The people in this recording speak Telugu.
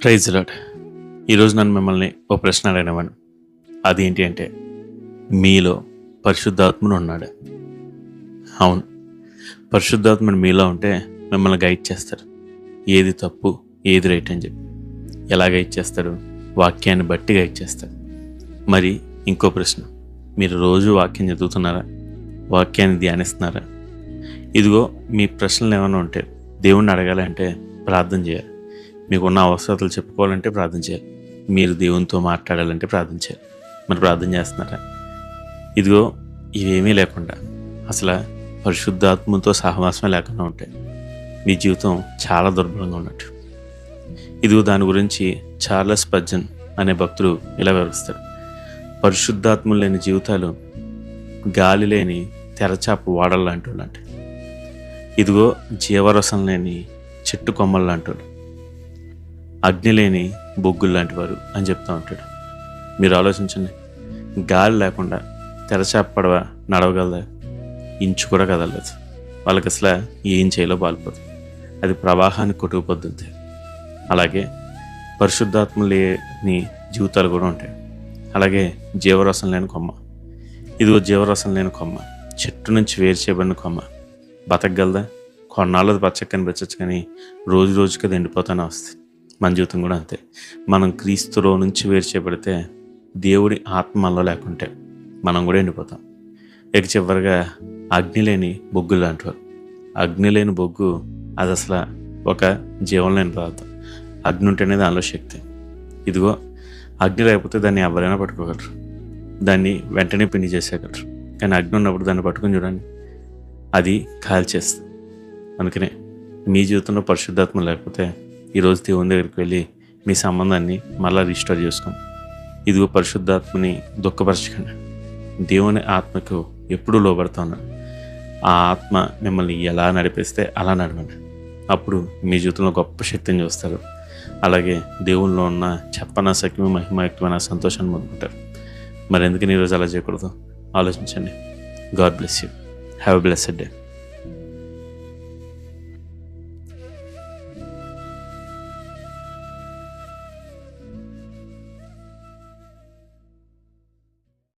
Praise lord. ఈరోజు నన్ను మిమ్మల్ని ఓ ప్రశ్న అడిగినవాడు. అదేంటి అంటే, మీలో పరిశుద్ధాత్ముడు ఉన్నాడు. అవును, పరిశుద్ధాత్ముడు మీలో ఉంటే మిమ్మల్ని గైడ్ చేస్తారు. ఏది తప్పు, ఏది రైట్ అని చెప్పి. ఎలా గైడ్ చేస్తాడు? వాక్యాన్ని బట్టి గైడ్ చేస్తాడు. మరి ఇంకో ప్రశ్న, మీరు రోజు వాక్యం చదువుతున్నారా? వాక్యాన్ని ధ్యానిస్తున్నారా? ఇదిగో మీ ప్రశ్నలు ఏమైనా ఉంటే దేవుణ్ణి అడగాలంటే ప్రార్థన చేయాలి. మీకున్న అవసరాలు చెప్పుకోవాలంటే ప్రార్థన చేయాలి. మీరు దేవునితో మాట్లాడాలంటే ప్రార్థన చేయాలి. మరి ప్రార్థన చేస్తున్నారా? ఇదిగో ఇవేమీ లేకుండా, అసలు పరిశుద్ధాత్మతో సహవాసమే లేకుండా ఉంటే మీ జీవితం చాలా దుర్బలంగా ఉన్నట్టు. ఇదిగో దాని గురించి చార్లెస్ స్పర్జన్ అనే భక్తుడు ఇలా వివరిస్తాడు. పరిశుద్ధాత్మ లేని జీవితాలు గాలి లేని తెరచాప వాడలు లాంటి వాళ్ళు అంటే, ఇదిగో జీవరసం లేని చెట్టు కొమ్మలు లాంటి వాళ్ళు, అగ్ని లేని బొగ్గులు లాంటి వారు అని చెప్తూ ఉంటాడు. మీరు ఆలోచించండి, గాలి లేకుండా తెరచాప పడవ నడవగలదా? ఇంచు కూడా కదలదు. వాళ్ళకి అసలు ఏం చేయాలో పాల్పోదు. అది ప్రవాహాన్ని కొట్టుకుపోద్ది. అలాగే పరిశుద్ధాత్మ లేని జీవితాలు కూడా ఉంటాయి. అలాగే జీవరసం లేని కొమ్మ, ఇదిగో జీవరసం లేని కొమ్మ, చెట్టు నుంచి వేరు చేయబడిన కొమ్మ బతకగలదా? కొన్నాళ్ళది పచ్చగా కనిపించచ్చు, కానీ రోజు రోజుకి అది ఎండిపోతానే వస్తుంది. మన జీవితం కూడా అంతే. మనం క్రీస్తులో నుంచి వేరు చేయబడితే, దేవుడి ఆత్మ మనలో లేకుంటే మనం కూడా ఎండిపోతాం. ఇక చివరిగా అగ్ని లేని బొగ్గు లాంటివారు. అగ్ని లేని బొగ్గు అది అసలు ఒక జీవం లేని పదార్థం. అగ్ని ఉంటేనే దానిలో శక్తి. ఇదిగో అగ్ని లేకపోతే దాన్ని ఎవరైనా పట్టుకోగలరు, దాన్ని వెంటనే పిండి చేసేయగలరు. కానీ అగ్ని ఉన్నప్పుడు దాన్ని పట్టుకొని చూడండి, అది కాల్చేస్తుంది. అందుకనే మీ జీవితంలో పరిశుద్ధాత్మ లేకపోతే ఈరోజు దేవుని దగ్గరికి వెళ్ళి మీ సంబంధాన్ని మళ్ళీ రీస్టోర్ చేసుకోండి. ఇదిగో పరిశుద్ధాత్మని దుఃఖపరచకండి. దేవుని ఆత్మకు ఎప్పుడూ లోబడతా ఉన్నాడు. ఆ ఆత్మ మిమ్మల్ని ఎలా నడిపిస్తే అలా నడవండి. అప్పుడు మీ జీవితంలో గొప్ప శక్తిని చూస్తారు. అలాగే దేవుల్లో ఉన్న చెప్పనసక్యము మహిమయుక్తమైన సంతోషాన్ని పొందుకుంటారు. మరి ఎందుకని ఈరోజు అలా చేయకూడదు? ఆలోచించండి. God bless you. Have a blessed day.